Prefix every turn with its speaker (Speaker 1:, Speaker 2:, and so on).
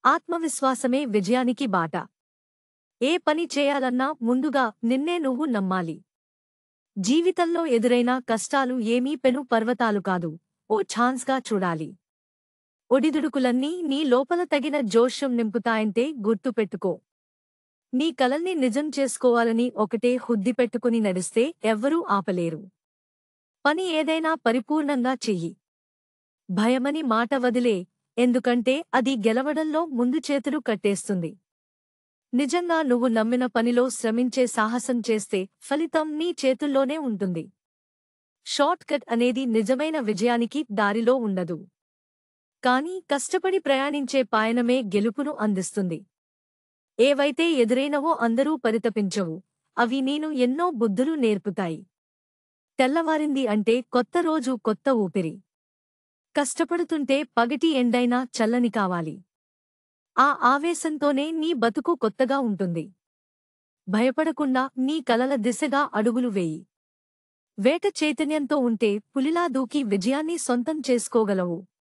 Speaker 1: ఆత్మవిశ్వాసమే విజయానికి బాట. ఏ పని చేయాలన్నా ముందుగా నిన్నే నువ్వు నమ్మాలి. జీవితంలో ఎదురైన కష్టాలు ఏమీ పెను పర్వతాలు కాదు, ఓ ఛాన్స్‌గా చూడాలి. ఒడిదుడుకులన్నీ నీ లోపల తగిన జోష్యం నింపుతాయంటే గుర్తుపెట్టుకో. నీ కలల్ని నిజం చేసుకోవాలని ఒకటే హుద్ది పెట్టుకుని నడిస్తే ఎవ్వరూ ఆపలేరు. పని ఏదైనా పరిపూర్ణంగా చెయ్యి. భయమని మాట వదిలే, ఎందుకంటే అది గెలవడంలో ముందు చేతులు కట్టేస్తుంది. నిజంగా నువ్వు నమ్మిన పనిలో శ్రమించే సాహసం చేస్తే ఫలితం నీ చేతుల్లోనే ఉంటుంది. షార్ట్ కట్ అనేది నిజమైన విజయానికి దారిలో ఉండదు. కానీ కష్టపడి ప్రయాణించే పాయనమే గెలుపును అందిస్తుంది. ఏవైతే ఎదురైనవో అందరూ పరితపించవు, అవి నేను ఎన్నో బుద్ధులు నేర్పుతాయి. తెల్లవారింది అంటే కొత్త రోజు, కొత్త ఊపిరి. కష్టపడుతుంటే పగటి ఎండైనా చల్లని కావాలి. ఆ ఆవేశంతోనే నీ బతుకు కొత్తగా ఉంటుంది. భయపడకుండా నీ కలల దిశగా అడుగులు వేయి. వేట చైతన్యంతో ఉంటే పులిలా దూకి విజయాన్ని సొంతం చేసుకోగలవు.